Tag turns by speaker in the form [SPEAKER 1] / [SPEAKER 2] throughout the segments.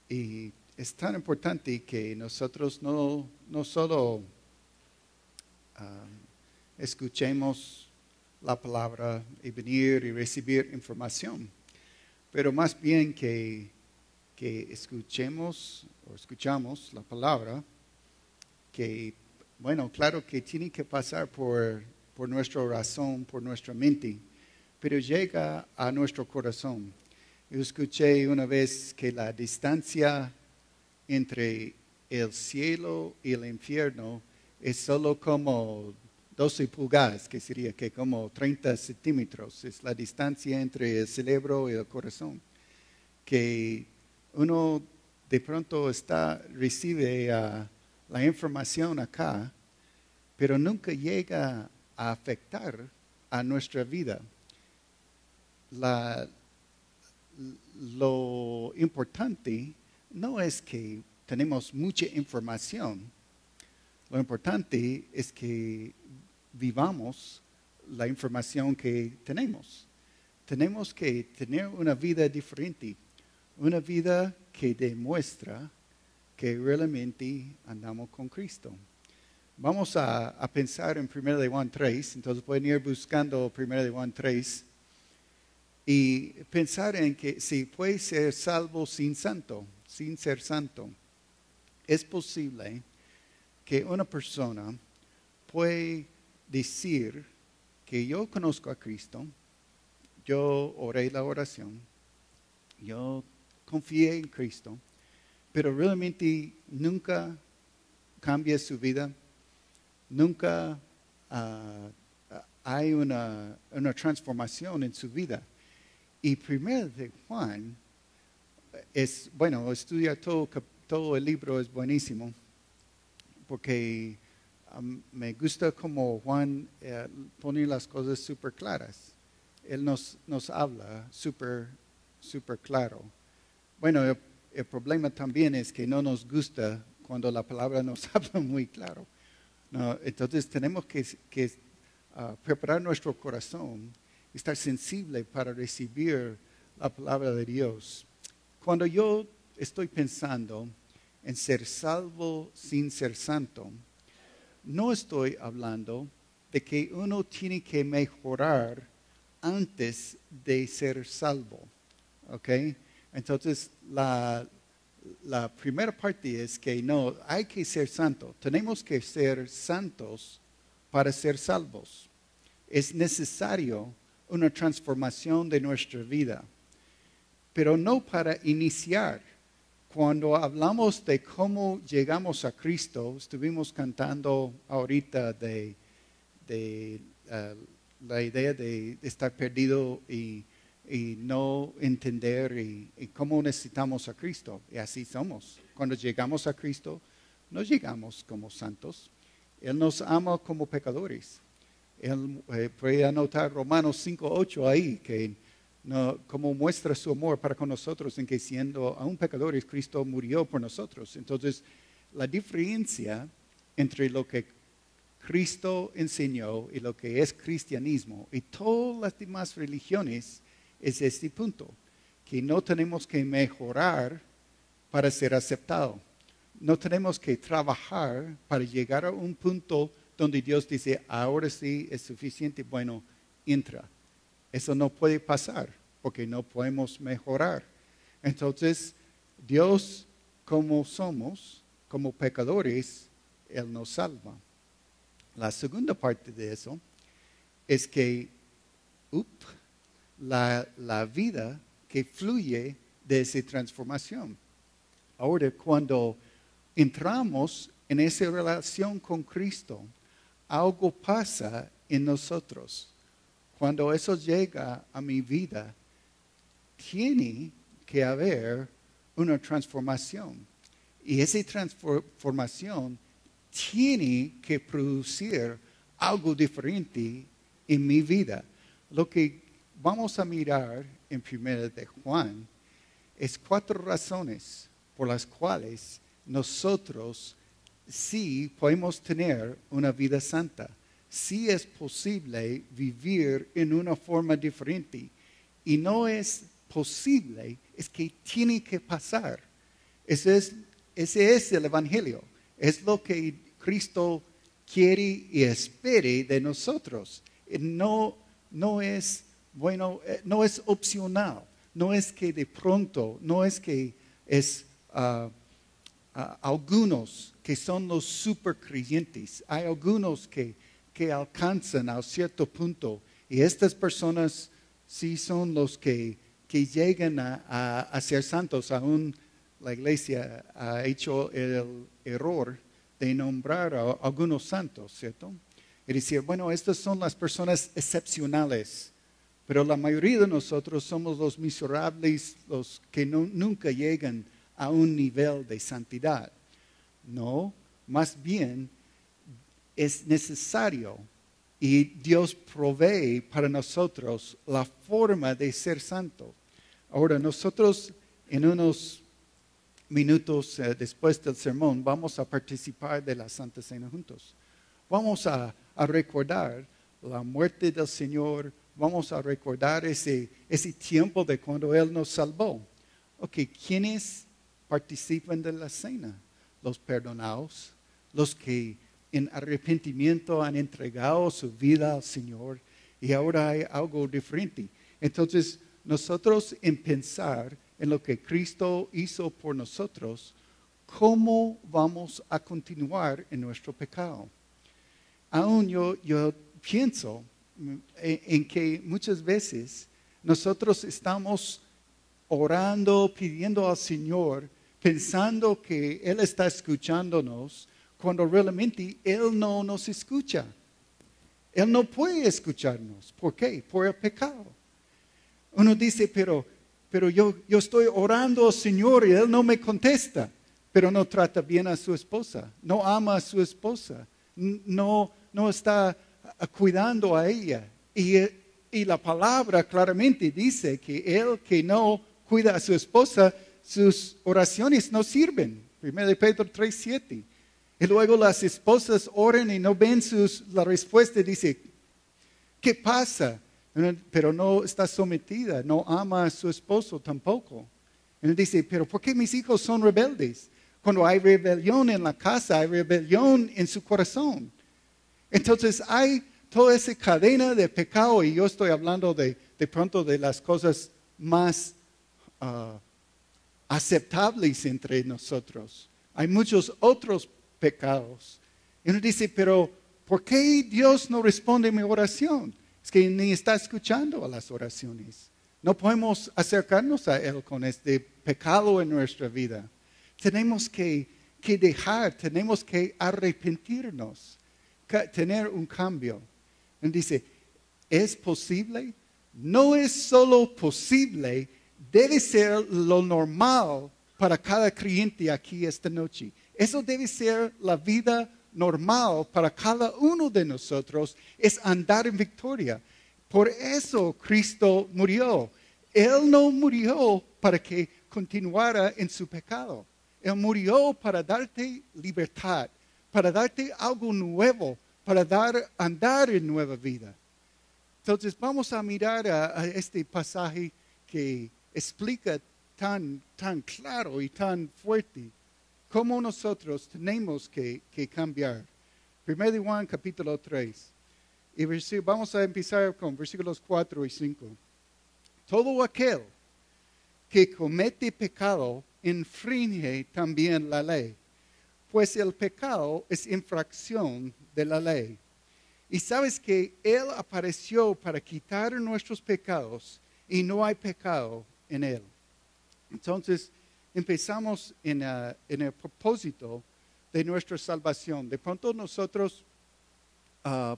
[SPEAKER 1] Y es tan importante que nosotros no solo escuchemos la palabra y venir y recibir información, pero más bien que escuchamos la palabra, que, bueno, claro que tiene que pasar por nuestra razón, por nuestra mente, pero llega a nuestro corazón. Yo escuché una vez que la distancia entre el cielo y el infierno es solo como 12 pulgadas, que sería que como 30 centímetros. Es la distancia entre el cerebro y el corazón. Que uno de pronto recibe la información acá, pero nunca llega a afectar a nuestra vida. Lo importante no es que tenemos mucha información, lo importante es que vivamos la información que tenemos. Tenemos que tener una vida diferente, una vida que demuestra que realmente andamos con Cristo. Vamos a pensar en 1 de Juan 3, entonces pueden ir buscando 1 de Juan 3 y pensar en que si puede ser salvo sin ser santo. Es posible que una persona puede decir que yo conozco a Cristo, yo oré la oración, yo confié en Cristo, pero realmente nunca cambia su vida, nunca hay una transformación en su vida. Y 1 de Juan es, bueno, estudiar todo el libro es buenísimo, porque me gusta como Juan pone las cosas súper claras. Él nos habla súper claro. Bueno, el problema también es que no nos gusta cuando la palabra nos habla muy claro. No, entonces tenemos que preparar nuestro corazón, estar sensible para recibir la palabra de Dios. Cuando yo estoy pensando en ser salvo sin ser santo, no estoy hablando de que uno tiene que mejorar antes de ser salvo. ¿Ok? Entonces, la primera parte es que no, hay que ser santo. Tenemos que ser santos para ser salvos. Es necesario una transformación de nuestra vida, pero no para iniciar. Cuando hablamos de cómo llegamos a Cristo, estuvimos cantando ahorita de la idea de estar perdido y no entender y cómo necesitamos a Cristo. Y así somos. Cuando llegamos a Cristo, no llegamos como santos. Él nos ama como pecadores. Él puede anotar Romanos 5:8 ahí, que como muestra su amor para con nosotros en que siendo aún pecadores, Cristo murió por nosotros. Entonces, la diferencia entre lo que Cristo enseñó y lo que es cristianismo y todas las demás religiones es este punto, que no tenemos que mejorar para ser aceptado. No tenemos que trabajar para llegar a un punto donde Dios dice, ahora sí es suficiente, bueno, entra. Eso no puede pasar porque no podemos mejorar. Entonces, Dios, como somos, como pecadores, Él nos salva. La segunda parte de eso es que la vida que fluye de esa transformación. Ahora, cuando entramos en esa relación con Cristo, algo pasa en nosotros. Cuando eso llega a mi vida, tiene que haber una transformación. Y esa transformación tiene que producir algo diferente en mi vida. Lo que vamos a mirar en 1 de Juan es 4 razones por las cuales nosotros sí podemos tener una vida santa. Sí es posible vivir en una forma diferente. Y no es posible, es que tiene que pasar. Ese es el Evangelio. Es lo que Cristo quiere y espere de nosotros. No es no es opcional. No es que de pronto, no es que es algunos que son los super creyentes. Hay algunos que alcanzan a cierto punto. Y estas personas sí son los que llegan a ser santos. Aún la iglesia ha hecho el error de nombrar a algunos santos, ¿cierto? Y decir, bueno, estas son las personas excepcionales. Pero la mayoría de nosotros somos los miserables, los que nunca llegan a un nivel de santidad. No, más bien es necesario y Dios provee para nosotros la forma de ser santo. Ahora, nosotros en unos minutos después del sermón vamos a participar de la Santa Cena juntos. Vamos a recordar la muerte del Señor. Vamos a recordar ese tiempo de cuando Él nos salvó. Ok, ¿quiénes participan de la cena? Los perdonados, los que en arrepentimiento han entregado su vida al Señor y ahora hay algo diferente. Entonces, nosotros en pensar en lo que Cristo hizo por nosotros, ¿cómo vamos a continuar en nuestro pecado? Aún yo pienso en que muchas veces nosotros estamos orando, pidiendo al Señor, pensando que Él está escuchándonos, cuando realmente Él no nos escucha. Él no puede escucharnos. ¿Por qué? Por el pecado. Uno dice, pero yo estoy orando al Señor y Él no me contesta, pero no trata bien a su esposa, no ama a su esposa, no está cuidando a ella. Y la palabra claramente dice que él que no cuida a su esposa, sus oraciones no sirven. 1 Pedro 3:7. Y luego las esposas oran y no ven la respuesta. Dice, ¿qué pasa? Pero no está sometida, no ama a su esposo tampoco. Y él dice, pero ¿por qué mis hijos son rebeldes? Cuando hay rebelión en la casa, hay rebelión en su corazón. Entonces hay toda esa cadena de pecado, y yo estoy hablando de pronto de las cosas más aceptables entre nosotros. Hay muchos otros pecados. Y uno dice, pero ¿por qué Dios no responde a mi oración? Es que ni está escuchando a las oraciones. No podemos acercarnos a Él con este pecado en nuestra vida. Tenemos que dejar, tenemos que arrepentirnos, tener un cambio. Él dice, ¿es posible? No es solo posible, debe ser lo normal para cada creyente aquí esta noche. Eso debe ser la vida normal para cada uno de nosotros, es andar en victoria. Por eso Cristo murió. Él no murió para que continuara en su pecado. Él murió para darte libertad, para darte algo nuevo, para andar en nueva vida. Entonces vamos a mirar a este pasaje que explica tan claro y tan fuerte cómo nosotros tenemos que cambiar. 1 de Juan capítulo 3. Y vamos a empezar con versículos 4 y 5. Todo aquel que comete pecado infringe también la ley, pues el pecado es infracción de la ley. Y sabes que Él apareció para quitar nuestros pecados y no hay pecado en Él. Entonces, empezamos en el propósito de nuestra salvación. De pronto nosotros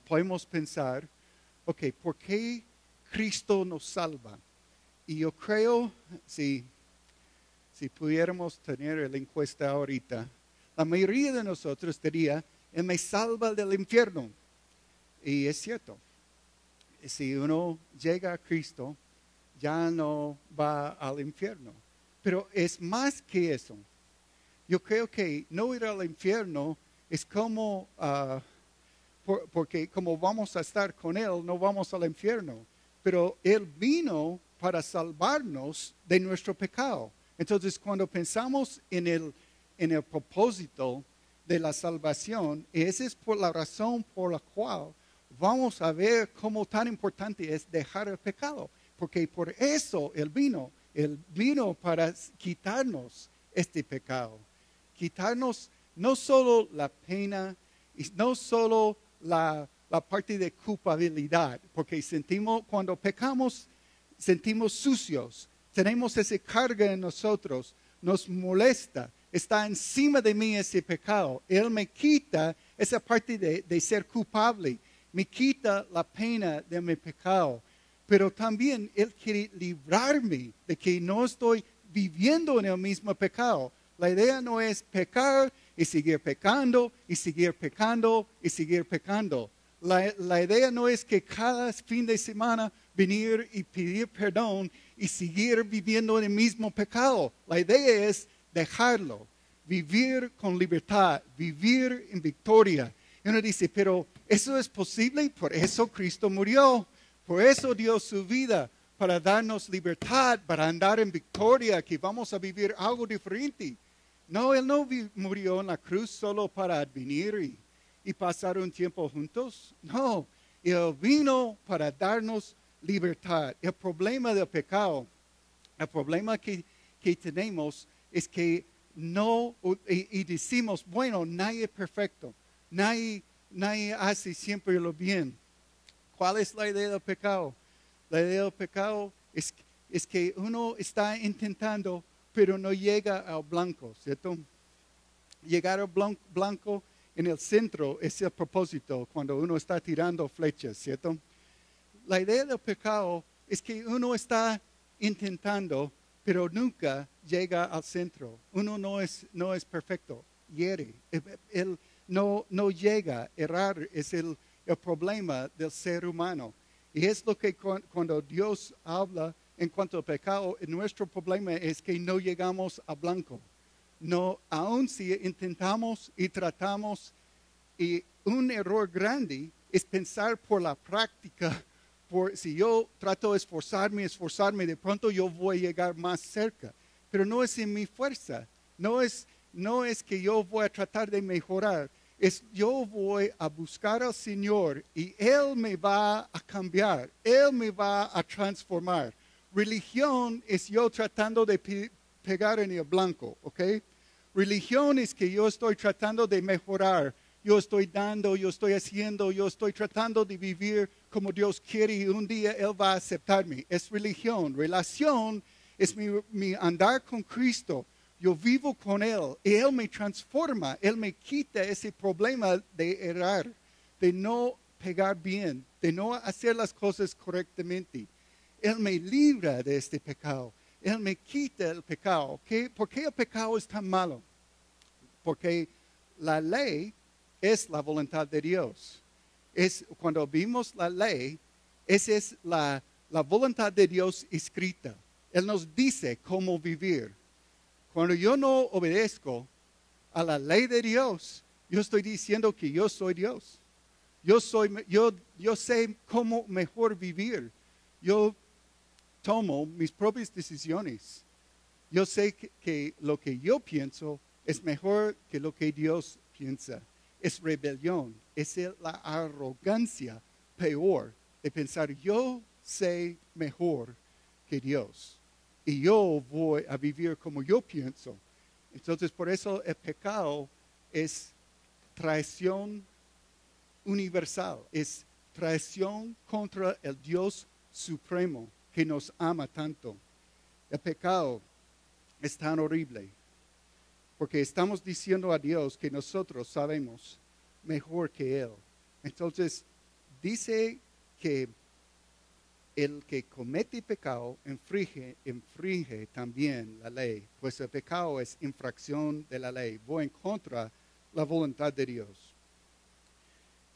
[SPEAKER 1] podemos pensar, ok, ¿por qué Cristo nos salva? Y yo creo, si pudiéramos tener la encuesta ahorita, la mayoría de nosotros diría, Él me salva del infierno. Y es cierto, si uno llega a Cristo, ya no va al infierno. Pero es más que eso. Yo creo que no ir al infierno es como, porque como vamos a estar con Él, no vamos al infierno. Pero Él vino para salvarnos de nuestro pecado. Entonces, cuando pensamos en el propósito de la salvación, esa es por la razón por la cual vamos a ver cómo tan importante es dejar el pecado. Porque por eso Él vino para quitarnos este pecado. Quitarnos no solo la pena, y no solo la parte de culpabilidad, porque cuando pecamos, sentimos sucios, tenemos esa carga en nosotros, nos molesta, está encima de mí ese pecado. Él me quita esa parte de ser culpable, me quita la pena de mi pecado, pero también Él quiere librarme de que no estoy viviendo en el mismo pecado. La idea no es pecar y seguir pecando y seguir pecando y seguir pecando. La idea no es que cada fin de semana venir y pedir perdón y seguir viviendo en el mismo pecado. La idea es dejarlo, vivir con libertad, vivir en victoria. Y uno dice, pero ¿eso es posible? Por eso Cristo murió, por eso dio su vida, para darnos libertad, para andar en victoria, que vamos a vivir algo diferente. No, Él no murió en la cruz solo para venir y pasar un tiempo juntos. No, Él vino para darnos libertad. El problema del pecado, el problema que tenemos es que no, y decimos, bueno, nadie es perfecto, nadie hace siempre lo bien. ¿Cuál es la idea del pecado? La idea del pecado es que uno está intentando, pero no llega al blanco, ¿cierto? Llegar al blanco en el centro es el propósito cuando uno está tirando flechas, ¿cierto? La idea del pecado es que uno está intentando, pero nunca llega al centro. Uno no es perfecto, hiere. Él no llega. Errar es el problema del ser humano. Y es lo que cuando Dios habla en cuanto al pecado, nuestro problema es que no llegamos a blanco. No, aun si intentamos y tratamos, y un error grande es pensar por la práctica, si yo trato de esforzarme, de pronto yo voy a llegar más cerca. Pero no es en mi fuerza, no es que yo voy a tratar de mejorar, yo voy a buscar al Señor y Él me va a cambiar, Él me va a transformar. Religión es yo tratando de pegar en el blanco, ¿ok? Religión es que yo estoy tratando de mejorar, yo estoy dando, yo estoy haciendo, yo estoy tratando de vivir como Dios quiere y un día Él va a aceptarme. Es religión. Relación es mi andar con Cristo. Yo vivo con Él y Él me transforma, Él me quita ese problema de errar, de no pegar bien, de no hacer las cosas correctamente. Él me libra de este pecado. Él me quita el pecado. ¿Por qué el pecado es tan malo? Porque la ley es la voluntad de Dios. Cuando vimos la ley, esa es la voluntad de Dios escrita. Él nos dice cómo vivir. Cuando yo no obedezco a la ley de Dios, yo estoy diciendo que yo soy Dios. Yo sé cómo mejor vivir. Yo tomo mis propias decisiones. Yo sé que lo que yo pienso es mejor que lo que Dios piensa. Es rebelión, es la arrogancia peor de pensar yo sé mejor que Dios y yo voy a vivir como yo pienso. Entonces por eso el pecado es traición universal, es traición contra el Dios supremo que nos ama tanto. El pecado es tan horrible porque estamos diciendo a Dios que nosotros sabemos mejor que Él. Entonces, dice que el que comete pecado infringe también la ley, pues el pecado es infracción de la ley. Voy en contra de la voluntad de Dios.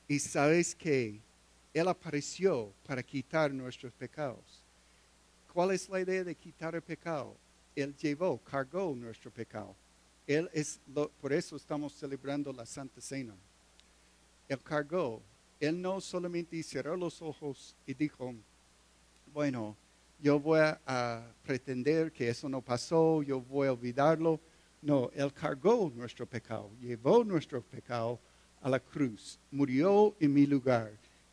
[SPEAKER 1] Y sabes que Él apareció para quitar nuestros pecados. ¿Cuál es la idea de quitar el pecado? Él cargó nuestro pecado. Por eso estamos celebrando la Santa Cena. Él cargó. Él no solamente cerró los ojos y dijo, bueno, yo voy a pretender que eso no pasó, yo voy a olvidarlo. No, Él cargó nuestro pecado, llevó nuestro pecado a la cruz, murió en mi lugar.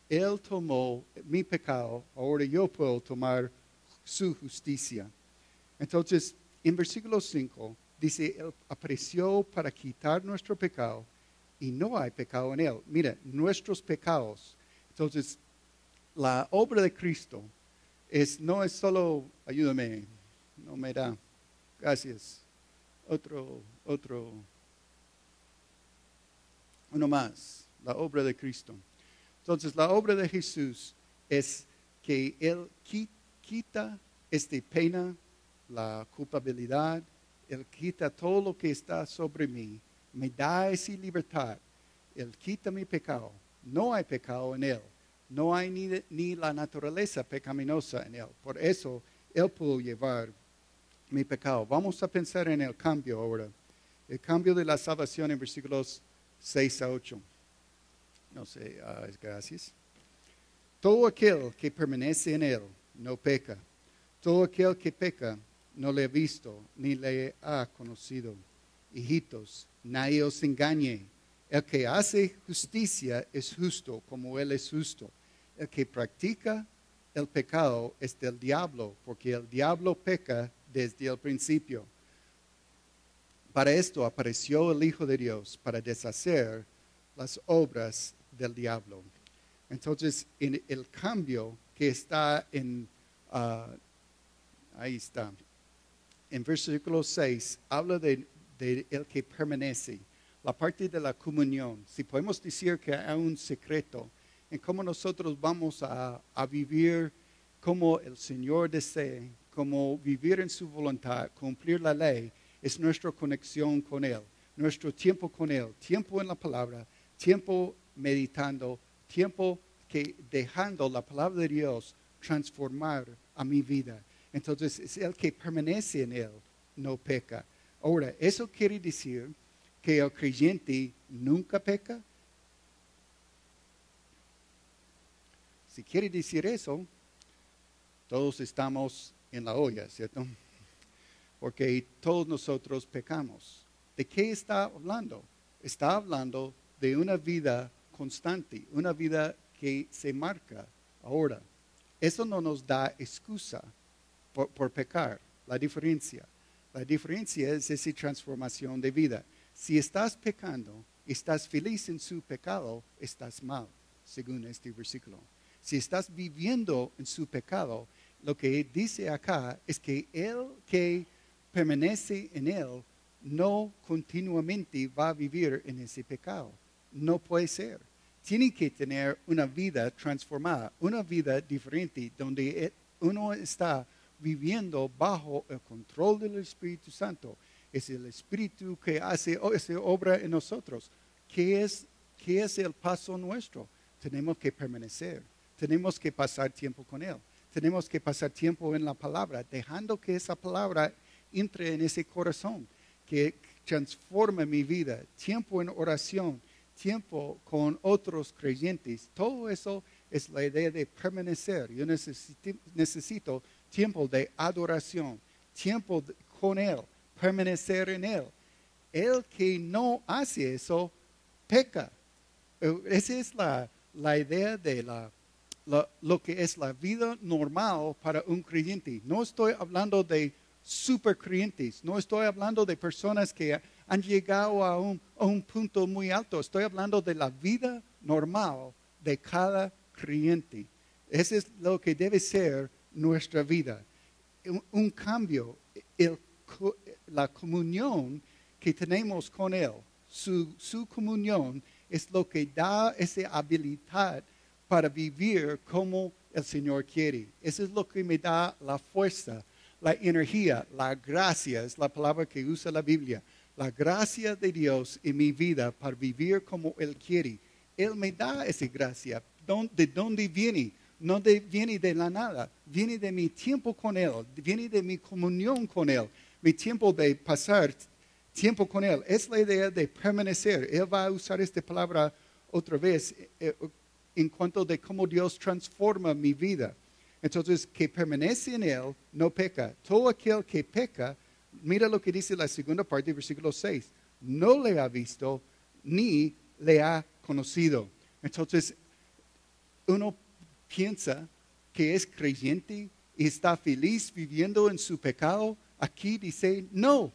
[SPEAKER 1] Él tomó mi pecado, ahora yo puedo tomar su justicia. Entonces, en versículo 5, dice, Él apareció para quitar nuestro pecado y no hay pecado en Él. Mira, nuestros pecados. Entonces, la obra de Cristo no es solo, ayúdame, no me da, gracias. Uno más, la obra de Cristo. Entonces, la obra de Jesús es que Él quita esta pena, la culpabilidad, Él quita todo lo que está sobre mí, me da esa libertad, Él quita mi pecado, no hay pecado en Él, no hay ni la naturaleza pecaminosa en Él, por eso Él pudo llevar mi pecado. Vamos a pensar en el cambio ahora, el cambio de la salvación en versículos 6 a 8. No sé, gracias. Todo aquel que permanece en Él no peca. Todo aquel que peca no le ha visto ni le ha conocido. Hijitos, nadie os engañe. El que hace justicia es justo como Él es justo. El que practica el pecado es del diablo, porque el diablo peca desde el principio. Para esto apareció el Hijo de Dios, para deshacer las obras del diablo. Entonces, en el cambio que está ahí está. En versículo 6, habla de el que permanece. La parte de la comunión. Si podemos decir que hay un secreto en cómo nosotros vamos a vivir como el Señor desea, como vivir en su voluntad, cumplir la ley, es nuestra conexión con Él, nuestro tiempo con Él, tiempo en la palabra, tiempo meditando, tiempo que dejando la palabra de Dios transformar a mi vida. Entonces, es el que permanece en Él, no peca. Ahora, ¿eso quiere decir que el creyente nunca peca? Si quiere decir eso, todos estamos en la olla, ¿cierto? Porque todos nosotros pecamos. ¿De qué está hablando? Está hablando de una vida constante, una vida que se marca ahora. Eso no nos da excusa por pecar. La diferencia es esa transformación de vida. Si estás pecando, estás feliz en su pecado, estás mal, según este versículo. Si estás viviendo en su pecado, lo que dice acá es que el que permanece en él no continuamente va a vivir en ese pecado. No puede ser. Tiene que tener una vida transformada, una vida diferente, donde uno está viviendo bajo el control del Espíritu Santo. Es el Espíritu que hace esa obra en nosotros. ¿Qué es el paso nuestro? Tenemos que permanecer. Tenemos que pasar tiempo con Él. Tenemos que pasar tiempo en la palabra, dejando que esa palabra entre en ese corazón, que transforme mi vida. Tiempo en oración, tiempo con otros creyentes. Todo eso es la idea de permanecer. Yo necesito tiempo de adoración, tiempo con Él, permanecer en Él. El que no hace eso, peca. Esa es la idea de lo que es la vida normal para un creyente. No estoy hablando de super creyentes, no estoy hablando de personas que han llegado a un punto muy alto. Estoy hablando de la vida normal de cada creyente. Eso es lo que debe ser nuestra vida. Un cambio, la comunión que tenemos con Él, su comunión es lo que da esa habilidad para vivir como el Señor quiere. Eso es lo que me da la fuerza, la energía, la gracia, es la palabra que usa la Biblia. La gracia de Dios en mi vida para vivir como Él quiere. Él me da esa gracia. ¿De dónde viene? No viene de la nada. Viene de mi tiempo con Él. Viene de mi comunión con Él. Mi tiempo de pasar tiempo con Él. Es la idea de permanecer. Él va a usar esta palabra otra vez en cuanto de cómo Dios transforma mi vida. Entonces, que permanece en él, no peca. Todo aquel que peca, mira lo que dice la segunda parte del versículo 6. No le ha visto ni le ha conocido. Entonces, uno piensa que es creyente y está feliz viviendo en su pecado. Aquí dice, no,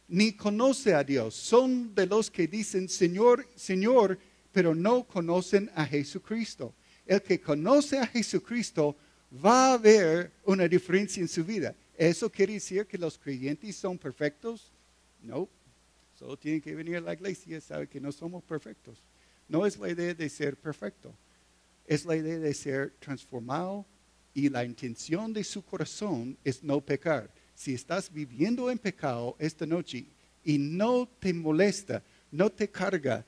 [SPEAKER 1] ni conoce a Dios. Son de los que dicen, Señor, Señor, pero no conocen a Jesucristo. El que conoce a Jesucristo va a ver una diferencia en su vida. ¿Eso quiere decir que los creyentes son perfectos? No. Solo tienen que venir a la iglesia y saber que no somos perfectos. No es la idea de ser perfecto. Es la idea de ser transformado y la intención de su corazón es no pecar. Si estás viviendo en pecado esta noche y no te molesta, no te carga,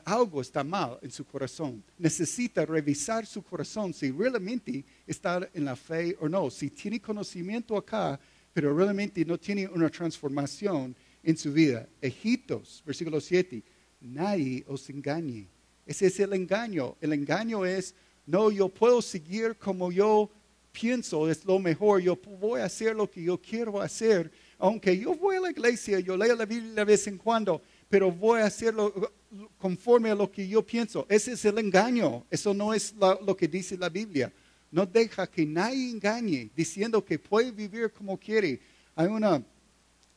[SPEAKER 1] algo está mal en su corazón. Necesita revisar su corazón si realmente está en la fe o no. Si tiene conocimiento acá, pero realmente no tiene una transformación en su vida. Hijitos, versículo 7, nadie os engañe. Ese es el engaño. El engaño es, no, yo puedo seguir como yo pienso, es lo mejor. Yo voy a hacer lo que yo quiero hacer. Aunque yo voy a la iglesia, yo leo la Biblia de vez en cuando, pero voy a hacerlo conforme a lo que yo pienso. Ese es el engaño. Eso no es lo que dice la Biblia. No deja que nadie engañe diciendo que puede vivir como quiere. Hay una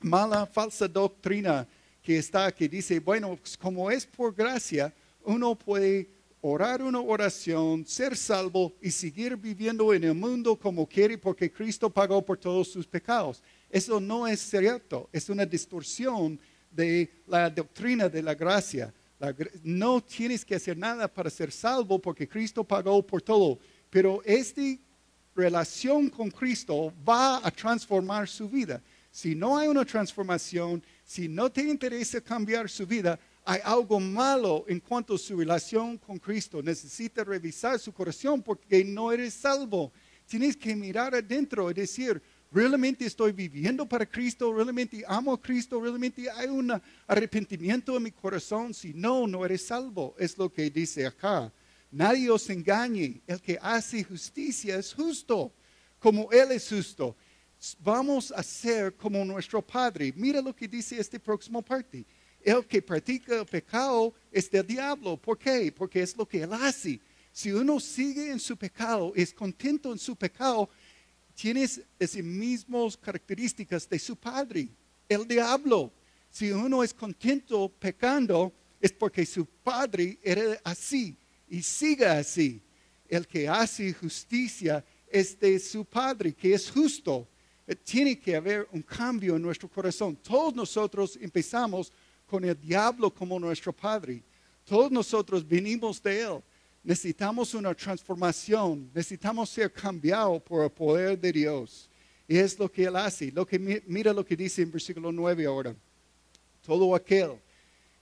[SPEAKER 1] mala, falsa doctrina que dice, bueno, como es por gracia, uno puede orar una oración, ser salvo y seguir viviendo en el mundo como quiere porque Cristo pagó por todos sus pecados. Eso no es cierto. Es una distorsión de la doctrina de la gracia. No tienes que hacer nada para ser salvo porque Cristo pagó por todo. Pero esta relación con Cristo va a transformar su vida. Si no hay una transformación, si no te interesa cambiar su vida, hay algo malo en cuanto a su relación con Cristo. Necesita revisar su corazón porque no eres salvo. Tienes que mirar adentro y decir, ¿realmente estoy viviendo para Cristo? ¿Realmente amo a Cristo? ¿Realmente hay un arrepentimiento en mi corazón? Si no, no eres salvo. Es lo que dice acá. Nadie os engañe. El que hace justicia es justo, como Él es justo. Vamos a ser como nuestro Padre. Mira lo que dice esta próxima parte. El que practica el pecado es del diablo. ¿Por qué? Porque es lo que él hace. Si uno sigue en su pecado, es contento en su pecado, tienes esas mismas características de su padre, el diablo. Si uno es contento pecando, es porque su padre era así y siga así. El que hace justicia es de su padre, que es justo. Tiene que haber un cambio en nuestro corazón. Todos nosotros empezamos con el diablo como nuestro padre. Todos nosotros venimos de él. Necesitamos una transformación. Necesitamos ser cambiados por el poder de Dios. Y es lo que él hace. Mira lo que dice en versículo 9 ahora. Todo aquel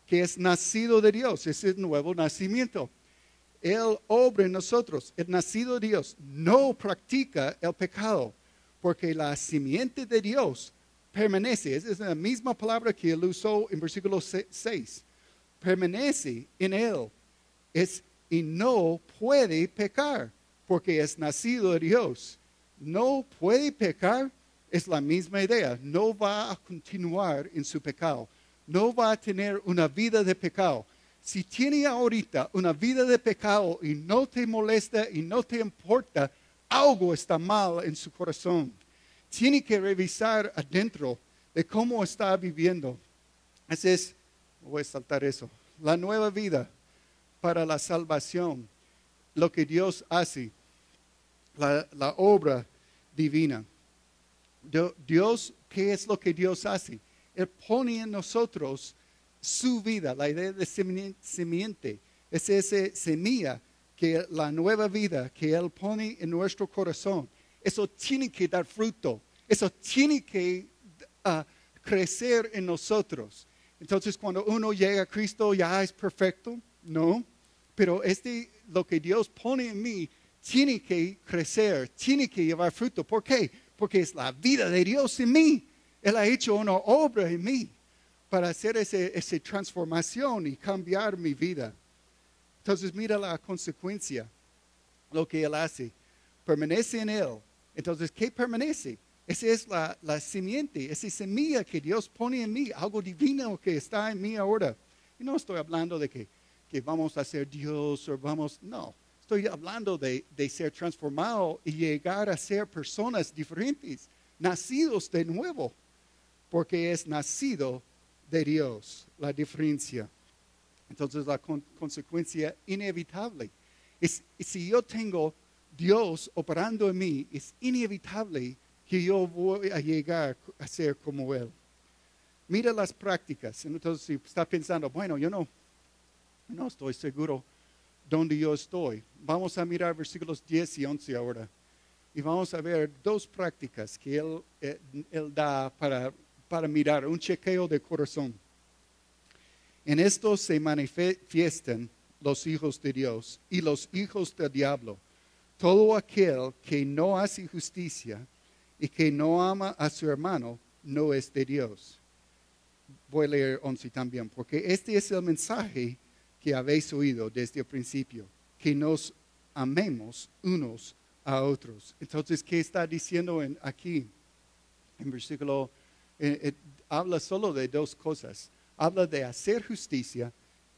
[SPEAKER 1] que es nacido de Dios, ese es el nuevo nacimiento. Él obra en nosotros. El nacido de Dios no practica el pecado, porque la simiente de Dios permanece. Esa es la misma palabra que él usó en versículo 6. Permanece en él. Y no puede pecar, porque es nacido de Dios. No puede pecar, es la misma idea. No va a continuar en su pecado. No va a tener una vida de pecado. Si tiene ahorita una vida de pecado y no te molesta y no te importa, algo está mal en su corazón. Tiene que revisar adentro de cómo está viviendo. Voy a saltar eso. La nueva vida para la salvación, lo que Dios hace, la obra divina. Dios, ¿qué es lo que Dios hace? Él pone en nosotros su vida, la idea de semiente. Es esa semilla, que la nueva vida que Él pone en nuestro corazón. Eso tiene que dar fruto. Eso tiene que crecer en nosotros. Entonces, cuando uno llega a Cristo, ¿ya es perfecto? No. Pero lo que Dios pone en mí, tiene que crecer, tiene que llevar fruto. ¿Por qué? Porque es la vida de Dios en mí. Él ha hecho una obra en mí para hacer esa transformación y cambiar mi vida. Entonces, mira la consecuencia, lo que Él hace. permanece en Él. Entonces, ¿qué permanece? Esa es la simiente, esa semilla que Dios pone en mí, algo divino que está en mí ahora. Y no estoy hablando de que vamos a ser Dios o no. Estoy hablando de ser transformado y llegar a ser personas diferentes, nacidos de nuevo, porque es nacido de Dios, la diferencia. Entonces la consecuencia inevitable es, si yo tengo Dios operando en mí, es inevitable que yo voy a llegar a ser como Él. Mira las prácticas. Entonces, si está pensando, bueno, yo no estoy seguro dónde yo estoy. Vamos a mirar versículos 10 y 11 ahora. Y vamos a ver dos prácticas que Él da para mirar, un chequeo de corazón. En esto se manifiestan los hijos de Dios y los hijos del diablo. Todo aquel que no hace justicia y que no ama a su hermano no es de Dios. Voy a leer 11 también, porque este es el mensaje que habéis oído desde el principio, que nos amemos unos a otros. Entonces, ¿qué está diciendo aquí? En versículo, habla solo de dos cosas. Habla de hacer justicia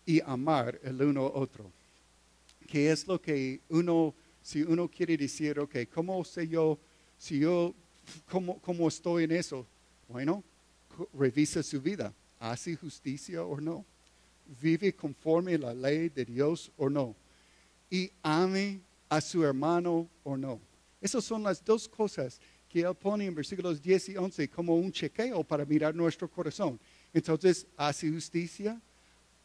[SPEAKER 1] y amar el uno al otro. ¿Qué es lo que si uno quiere decir, ok, ¿cómo sé yo, cómo estoy en eso? Bueno, revisa su vida. ¿Hace justicia o no? ¿Vive conforme a la ley de Dios o no? ¿Y ame a su hermano o no? Esas son las dos cosas que Él pone en versículos 10 y 11 como un chequeo para mirar nuestro corazón. Entonces, ¿hace justicia?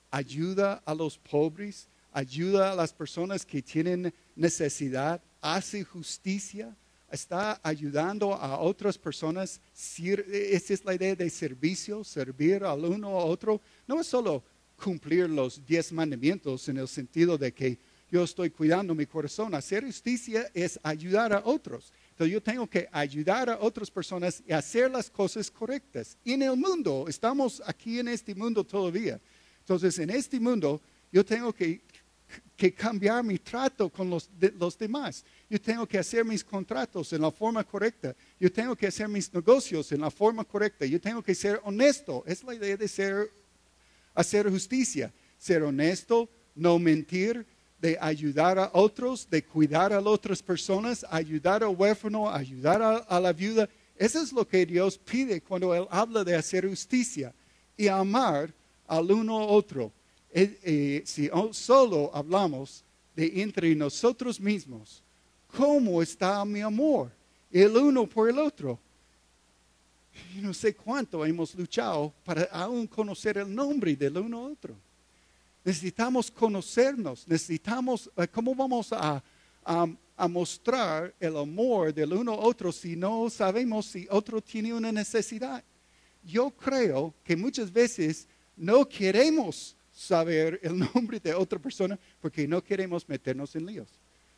[SPEAKER 1] ¿Ayuda a los pobres? ¿Ayuda a las personas que tienen necesidad? ¿Hace justicia? ¿Está ayudando a otras personas? Esa es la idea de servicio, servir al uno a otro. No es solo cumplir los 10 mandamientos en el sentido de que yo estoy cuidando mi corazón. Hacer justicia es ayudar a otros. Entonces yo tengo que ayudar a otras personas y hacer las cosas correctas. Y en el mundo, estamos aquí en este mundo todavía. Entonces en este mundo yo tengo que cambiar mi trato con los demás. Yo tengo que hacer mis contratos en la forma correcta. Yo tengo que hacer mis negocios en la forma correcta. Yo tengo que ser honesto. Es la idea de hacer justicia. Ser honesto, no mentir, de ayudar a otros, de cuidar a las otras personas, ayudar al huérfano, ayudar a la viuda. Eso es lo que Dios pide cuando Él habla de hacer justicia y amar al uno al otro. Si solo hablamos de entre nosotros mismos, ¿cómo está mi amor? El uno por el otro. Yo no sé cuánto hemos luchado para aún conocer el nombre del uno al otro. Necesitamos conocernos, ¿cómo vamos a mostrar el amor del uno al otro si no sabemos si otro tiene una necesidad? Yo creo que muchas veces no queremos saber el nombre de otra persona porque no queremos meternos en líos.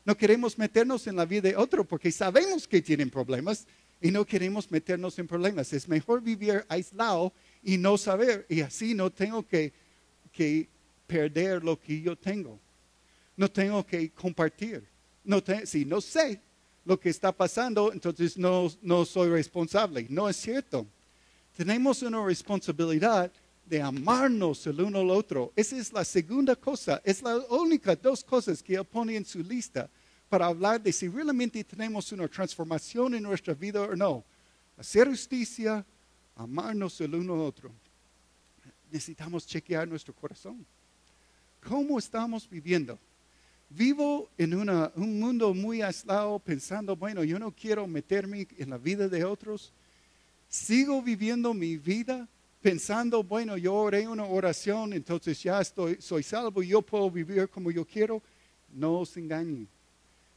[SPEAKER 1] No queremos meternos en la vida de otro porque sabemos que tienen problemas y no queremos meternos en problemas. Es mejor vivir aislado y no saber, y así no tengo que perder lo que yo tengo. No tengo que compartir. Si no sé lo que está pasando, entonces no soy responsable. No es cierto. Tenemos una responsabilidad de amarnos el uno al otro. Esa es la segunda cosa. Es la única dos cosas que Él pone en su lista para hablar de si realmente tenemos una transformación en nuestra vida o no. Hacer justicia, amarnos el uno al otro. Necesitamos chequear nuestro corazón. ¿Cómo estamos viviendo? Vivo en un mundo muy aislado pensando, bueno, yo no quiero meterme en la vida de otros. Sigo viviendo mi vida pensando, bueno, yo oré una oración, entonces ya soy salvo y yo puedo vivir como yo quiero. No os engañen.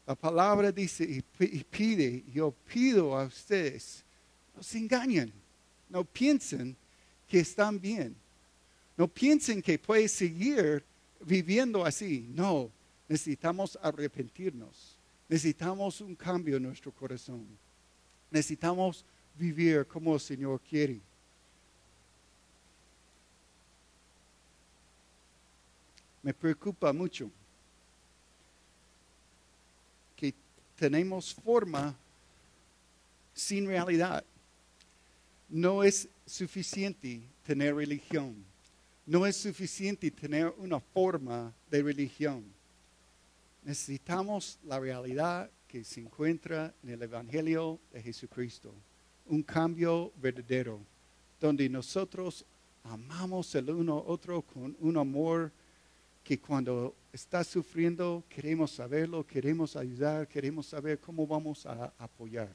[SPEAKER 1] La palabra dice y pide, yo pido a ustedes, no se engañen. No piensen que están bien. No piensen que pueden seguir viviendo así. No, necesitamos arrepentirnos. Necesitamos un cambio en nuestro corazón. Necesitamos vivir como el Señor quiere. Me preocupa mucho que tenemos forma sin realidad. No es suficiente tener religión. No es suficiente tener una forma de religión. Necesitamos la realidad que se encuentra en el Evangelio de Jesucristo. Un cambio verdadero, donde nosotros amamos el uno al otro con un amor que cuando está sufriendo queremos saberlo, queremos ayudar, queremos saber cómo vamos a apoyar.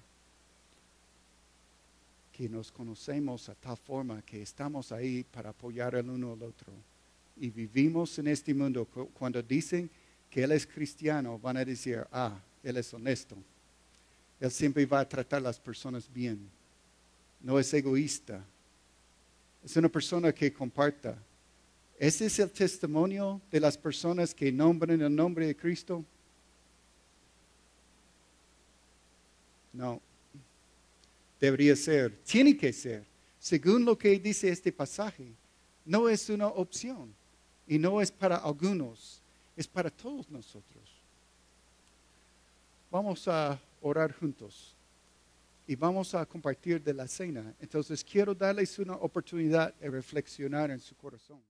[SPEAKER 1] Que nos conocemos a tal forma que estamos ahí para apoyar el uno al otro. Y vivimos en este mundo. Cuando dicen que él es cristiano, van a decir, él es honesto. Él siempre va a tratar a las personas bien. No es egoísta. Es una persona que comparta. ¿Ese es el testimonio de las personas que nombran el nombre de Cristo? No. Debería ser, tiene que ser, según lo que dice este pasaje. No es una opción y no es para algunos, es para todos nosotros. Vamos a orar juntos y vamos a compartir de la cena. Entonces quiero darles una oportunidad de reflexionar en su corazón.